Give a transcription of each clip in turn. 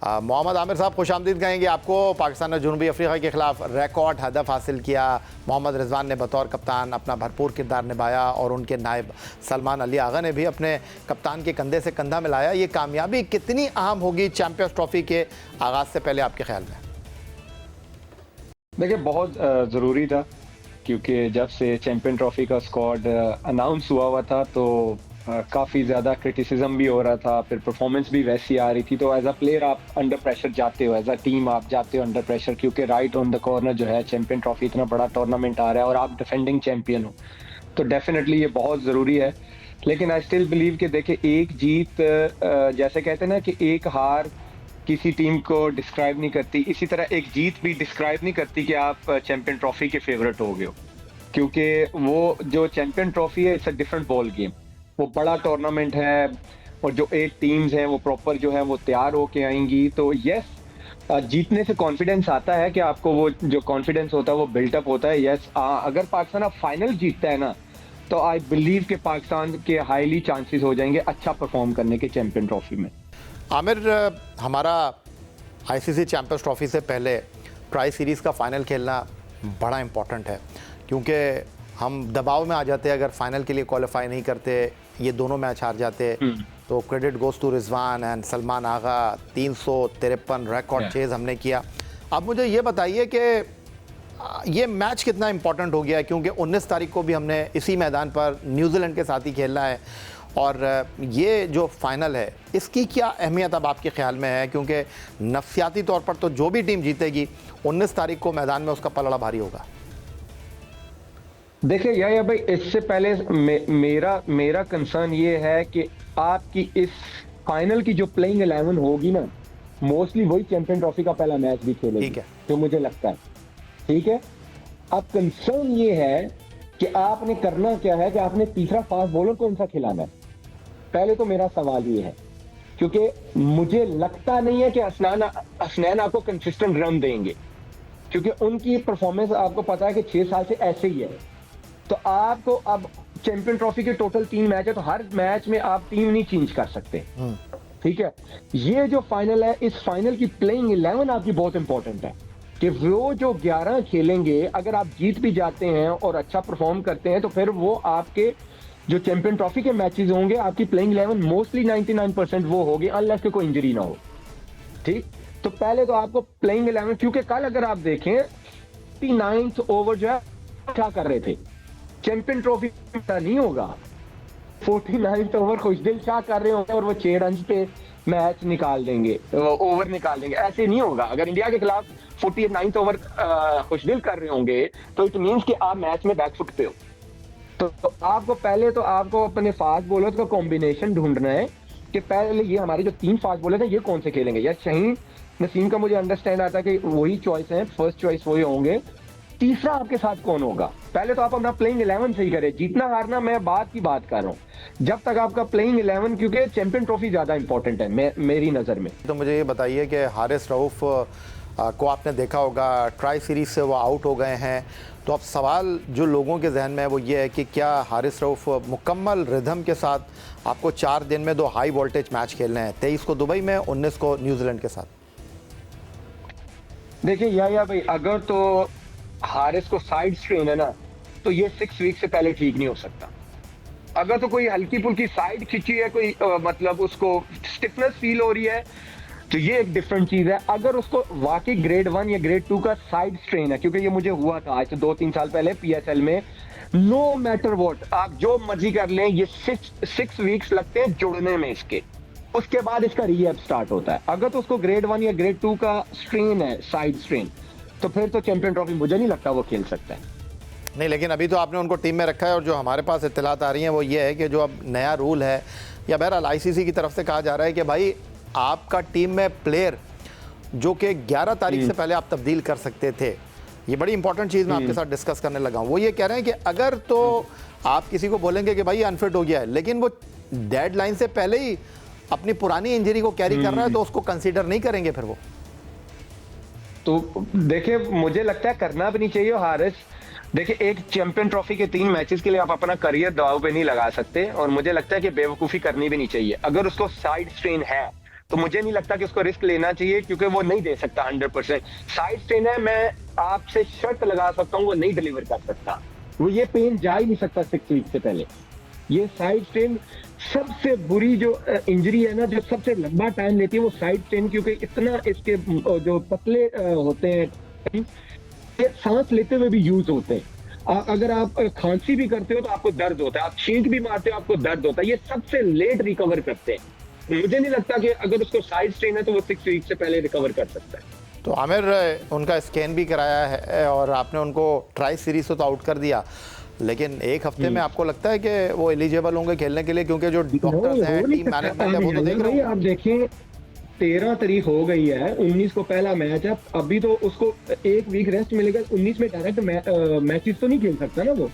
मोहम्मद आमिर साहब, खुशामदीद कहेंगे आपको। पाकिस्तान ने जनूबी अफ्रीका के खिलाफ रिकॉर्ड हदफ हासिल किया। मोहम्मद रिजवान ने बतौर कप्तान अपना भरपूर किरदार निभाया और उनके नायब सलमान अली आगा ने भी अपने कप्तान के कंधे से कंधा मिलाया। ये कामयाबी कितनी अहम होगी चैंपियंस ट्रॉफी के आगाज़ से पहले आपके ख्याल में? देखिए, बहुत ज़रूरी था, क्योंकि जब से चैंपियन ट्रॉफी का स्क्वाड अनाउंस हुआ था तो काफ़ी ज़्यादा क्रिटिसिज्म भी हो रहा था, फिर परफॉर्मेंस भी वैसी आ रही थी। तो एज अ प्लेयर आप अंडर प्रेशर जाते हो, एज अ टीम आप जाते हो अंडर प्रेशर, क्योंकि राइट ऑन द कॉर्नर जो है चैंपियन ट्रॉफी इतना बड़ा टूर्नामेंट आ रहा है और आप डिफेंडिंग चैंपियन हो, तो डेफिनेटली ये बहुत ज़रूरी है। लेकिन आई स्टिल बिलीव कि देखिए, एक जीत जैसे कहते हैं ना कि एक हार किसी टीम को डिस्क्राइब नहीं करती, इसी तरह एक जीत भी डिस्क्राइब नहीं करती कि आप चैंपियन ट्रॉफी के फेवरेट हो गए हो, क्योंकि वो जो चैंपियन ट्रॉफी है it's a different ball game. वो बड़ा टूर्नामेंट है और जो 8 टीम्स हैं वो प्रॉपर जो है वो तैयार होके आएंगी। तो यस, जीतने से कॉन्फिडेंस आता है कि आपको वो जो कॉन्फिडेंस होता है वो बिल्टअप होता है। यस, अगर पाकिस्तान अब फाइनल जीतता है ना, तो आई बिलीव कि पाकिस्तान के हाईली चांसेस हो जाएंगे अच्छा परफॉर्म करने के चैंपियन ट्रॉफी में। आमिर, हमारा आईसीसी चैंपियंस ट्रॉफी से पहले ट्राई सीरीज़ का फ़ाइनल खेलना बड़ा इम्पॉर्टेंट है, क्योंककि हम दबाव में आ जाते हैं अगर फाइनल के लिए क्वालिफाई नहीं करते, ये दोनों मैच हार जाते तो credit goes to Rizwan and Salman Agha. 353 record chase हमने किया। अब मुझे ये बताइए कि ये मैच कितना इम्पोर्टेंट हो गया है, क्योंकि 19 तारीख को भी हमने इसी मैदान पर न्यूजीलैंड के साथ ही खेलना है, और ये जो फाइनल है इसकी क्या अहमियत अब आपके ख्याल में है? क्योंकि नफसियाती तौर पर तो जो भी टीम जीतेगी 19 तारीख को मैदान में उसका पलड़ा भारी होगा। देखिए या भाई, इससे पहले मेरा कंसर्न ये है कि आपकी इस फाइनल की जो प्लेइंग 11 होगी ना, मोस्टली वही चैंपियन ट्रॉफी का पहला मैच भी खेलेगी, ठीक है, जो मुझे लगता है। ठीक है, अब कंसर्न ये है कि आपने करना क्या है कि आपने तीसरा फास्ट बॉलर कौन सा खिलाना है। पहले तो मेरा सवाल ये है, क्योंकि मुझे लगता नहीं है कि हसनैन आपको कंसिस्टेंट रन देंगे, क्योंकि उनकी परफॉर्मेंस आपको पता है कि 6 साल से ऐसे ही है। तो आपको अब चैंपियन ट्रॉफी के टोटल 3 मैच है, तो हर मैच में आप टीम नहीं चेंज कर सकते। ठीक है, ये जो फाइनल है, इस फाइनल की प्लेइंग 11 आपकी बहुत इंपॉर्टेंट है कि वो जो 11 खेलेंगे, अगर आप जीत भी जाते हैं और अच्छा परफॉर्म करते हैं, तो फिर वो आपके जो चैंपियन ट्रॉफी के मैचेस होंगे, आपकी प्लेइंग 11 मोस्टली 99% वो होगी, अनलेस कि कोई इंजरी ना हो। ठीक, तो पहले तो आपको प्लेइंग 11, क्योंकि कल अगर आप देखें 49th ओवर जो है क्या कर रहे थे, चैंपियन ट्रॉफी नहीं होगा। 49th ओवर खुशदिल शाह कर रहे होंगे और वो 6 रन पे मैच निकाल देंगे, ओवर निकाल देंगे, ऐसे नहीं होगा। अगर इंडिया के खिलाफ 49th ओवर खुशदिल कर रहे होंगे तो इट मींस कि आप मैच में बैकफुट पे हो। तो आपको पहले तो आपको अपने फास्ट बॉलर्स का कॉम्बिनेशन ढूंढना है कि पहले ये हमारे जो 3 फास्ट बॉलर हैं ये कौन से खेलेंगे। या शाहीन नसीम का मुझे अंडरस्टैंड आता है कि वही चॉइस है, फर्स्ट चॉइस वही होंगे। तीसरा आपके साथ कौन होगा? पहले तो आप अपना प्लेइंग 11 सही करें। जीतना हारना मैं बात की बात कर रहा हूं, जब तक आपका प्लेइंग 11, क्योंकि चैंपियन ट्रॉफी ज्यादा इंपॉर्टेंट है मेरी नजर में। तो मुझे ये बताइए कि हारिस रऊफ को आपने देखा होगा, ट्राई सीरीज से वो आउट हो गए हैं, तो अब सवाल जो लोगों के जहन में है वो ये है कि क्या हारिस रऊफ मुकम्मल रिदम के साथ आपको 4 दिन में 2 हाई वोल्टेज मैच खेलने हैं, 23 को दुबई में, 19 को न्यूजीलैंड के साथ? देखिए या भाई, अगर तो हारिस को साइड स्ट्रेन है ना, तो ये 6 वीक से पहले ठीक नहीं हो सकता। अगर तो कोई हल्की फुल्की साइड खिंची है, कोई मतलब उसको स्टिफनेस फील हो रही है, तो ये एक डिफरेंट चीज है। अगर उसको वाकई ग्रेड 1 या ग्रेड 2 का साइड स्ट्रेन है, क्योंकि ये मुझे हुआ था आज से 2-3 साल पहले पीएसएल में, नो मैटर व्हाट आप जो मर्जी कर लें, ये 6 वीक्स लगते हैं जुड़ने में इसके, उसके बाद इसका रीहैब स्टार्ट होता है। अगर तो उसको ग्रेड 1 या ग्रेड 2 का स्ट्रेन है, साइड स्ट्रेन, तो फिर तो चैंपियन ट्रॉफी मुझे नहीं लगता वो खेल सकता है। नहीं, लेकिन अभी तो आपने उनको टीम में रखा है, और जो हमारे पास इत्तलात आ रही हैं वो ये है कि जो अब नया रूल है, या बहरहाल आईसीसी की तरफ से कहा जा रहा है कि भाई आपका टीम में प्लेयर जो कि 11 तारीख से पहले आप तब्दील कर सकते थे, ये बड़ी इंपॉर्टेंट चीज़ मैं आपके साथ डिस्कस करने लगा हूँ। वो ये कह रहे हैं कि अगर तो आप किसी को बोलेंगे कि भाई अनफिट हो गया है, लेकिन वो डेडलाइन से पहले ही अपनी पुरानी इंजरी को कैरी कर रहा है, तो उसको कंसीडर नहीं करेंगे फिर वो। तो देखिए, मुझे लगता है करना भी नहीं चाहिए हारिस। देखिए, एक चैंपियन ट्रॉफी के 3 मैचेस के लिए आप अपना करियर दांव पे नहीं लगा सकते, और मुझे लगता है कि बेवकूफ़ी करनी भी नहीं चाहिए। अगर उसको साइड स्ट्रेन है तो मुझे नहीं लगता कि उसको रिस्क लेना चाहिए, क्योंकि वो नहीं दे सकता 100%। साइड स्ट्रेन है, मैं आपसे शर्त लगा सकता हूँ वो नहीं डिलीवर कर सकता, वो ये पेन जा ही नहीं सकता 6 वीक से पहले। ये साइड स्ट्रेन सबसे बुरी जो इंजरी है ना, जो सबसे लंबा टाइम लेती है वो साइड स्ट्रेन, क्योंकि इतना इसके जो पतले होते हैं, ये सांस लेते हुए भी यूज होते हैं। अगर आप खांसी भी करते हो तो आपको दर्द होता है, आप छींक भी मारते हो आपको दर्द होता है, ये सबसे लेट रिकवर करते हैं। मुझे नहीं लगता कि अगर उसको साइड स्ट्रेन है तो वो 6 वीक से पहले रिकवर कर सकता है। तो आमिर, उनका स्कैन भी कराया है और आपने उनको ट्राई सीरीज तो आउट कर दिया, लेकिन एक हफ्ते में आपको लगता है कि वो एलिजिबल होंगे खेलने के लिए? क्योंकि जो डॉक्टर्स हैं, टीम मैनेजमेंट है, वो तो देख रहे हो। आप देखें 13 तारीख हो गई है, 19 को पहला मैच है, अभी तो उसको 1 वीक रेस्ट मिलेगा। 19 में डायरेक्ट मैचेस तो नहीं खेल सकता ना वो,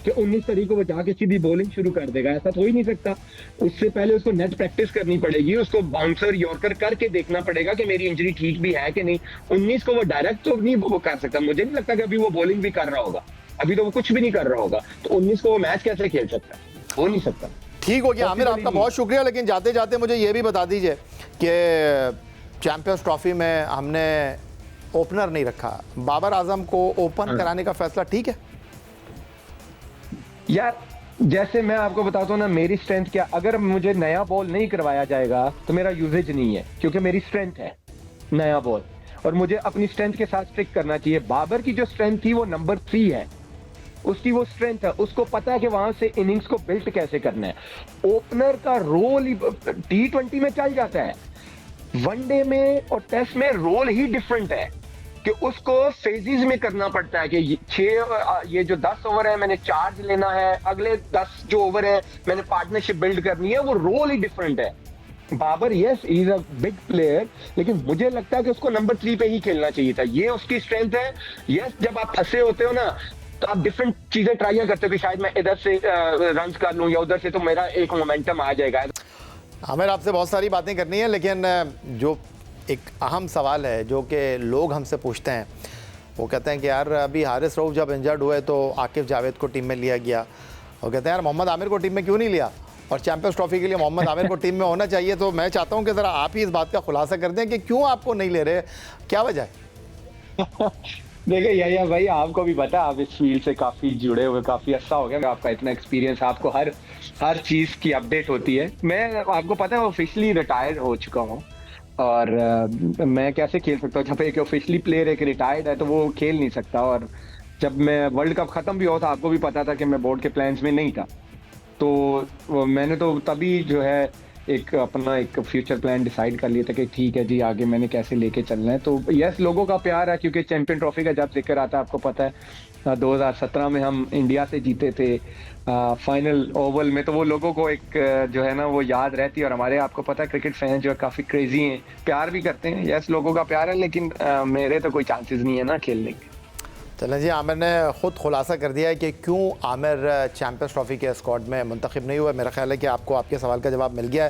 कि 19 तारीख को वो जाके सीधी बॉलिंग शुरू कर देगा, ऐसा तो ही नहीं सकता। उससे पहले उसको नेट प्रैक्टिस करनी पड़ेगी, उसको बाउंसर यॉर्कर करके देखना पड़ेगा कि मेरी इंजरी ठीक भी है कि नहीं। 19 को वो डायरेक्ट तो नहीं वो कर सकता, मुझे नहीं लगता कि अभी वो बॉलिंग भी कर रहा होगा, अभी तो वो कुछ भी नहीं कर रहा होगा, तो 19 को वो मैच कैसे खेल सकता है? हो नहीं सकता। ठीक हो गया आमिर, आपका बहुत शुक्रिया। लेकिन जाते जाते मुझे ये भी बता दीजिए कि चैंपियंस ट्रॉफी में हमने ओपनर नहीं रखा, बाबर आजम को ओपन कराने का फैसला ठीक है? यार जैसे मैं आपको बताता हूँ ना, मेरी स्ट्रेंथ क्या, अगर मुझे नया बॉल नहीं करवाया जाएगा तो मेरा यूजेज नहीं है, क्योंकि मेरी स्ट्रेंथ है नया बॉल, और मुझे अपनी स्ट्रेंथ के साथ स्टिक करना चाहिए। बाबर की जो स्ट्रेंथ थी वो नंबर 3 है, उसकी वो स्ट्रेंथ है, उसको पता है कि वहां से इनिंग्स को बिल्ट कैसे करना है। ओपनर का रोल ही T20 में चल जाता है, वनडे में और टेस्ट में रोल ही डिफरेंट है, कि उसको फेजेस में करना पड़ता है कि ये जो 10 ओवर है मैंने चार्ज लेना है, अगले 10 जो ओवर है मैंने पार्टनरशिप बिल्ड करनी है, वो रोल ही डिफरेंट है। Babar yes is a big player, लेकिन मुझे लगता है कि उसको नंबर 3 पे ही खेलना चाहिए था, ये उसकी स्ट्रेंथ है। यस, जब आप फंसे होते हो ना तो आप डिफरेंट चीजें ट्राई करते हो कि शायद मैं इधर से रन कर लूं या उधर से, तो मेरा एक मोमेंटम आ जाएगा। आमिर, आपसे बहुत सारी बातें करनी है, लेकिन जो एक अहम सवाल है जो कि लोग हमसे पूछते हैं, वो कहते हैं कि यार अभी हारिस रऊफ जब इंजर्ड हुए तो आकिब जावेद को टीम में लिया गया, और कहते हैं यार मोहम्मद आमिर को टीम में क्यों नहीं लिया, और चैंपियंस ट्रॉफी के लिए मोहम्मद आमिर को टीम में होना चाहिए। तो मैं चाहता हूं कि ज़रा आप ही इस बात का खुलासा कर दें कि क्यों आपको नहीं ले रहे, क्या वजह है? देखिए याया भाई, आपको भी पता है, आप इस फील्ड से काफी जुड़े हुए, काफी अच्छा हो गया आपका इतना एक्सपीरियंस, आपको हर चीज की अपडेट होती है। मैं, आपको पता है, ऑफिशियली रिटायर्ड हो चुका हूँ, और मैं कैसे खेल सकता हूँ जब एक ऑफिशियली प्लेयर एक रिटायर्ड है तो वो खेल नहीं सकता। और जब मैं वर्ल्ड कप खत्म भी हुआ था, आपको भी पता था कि मैं बोर्ड के प्लान्स में नहीं था, तो मैंने तो तभी जो है एक अपना एक फ्यूचर प्लान डिसाइड कर लिया था कि ठीक है जी, आगे मैंने कैसे लेके चलना है। तो यस, लोगों का प्यार है, क्योंकि चैंपियन ट्रॉफी का जब जिक्र आता है, आपको पता है 2017 में हम इंडिया से जीते थे फाइनल ओवल में, तो वो लोगों को एक जो है ना वो याद रहती है। और हमारे, आपको पता है, क्रिकेट फैन जो है काफी क्रेजी हैं, प्यार भी करते हैं। यस, लोगों का प्यार है, लेकिन मेरे तो कोई चांसेस नहीं है ना खेलने के। चलें जी, आमिर ने ख़ुद खुलासा कर दिया है कि क्यों आमिर चैंपियंस ट्रॉफी के स्क्वाड में मुंतखब नहीं हुआ। मेरा ख्याल है कि आपको आपके सवाल का जवाब मिल गया है।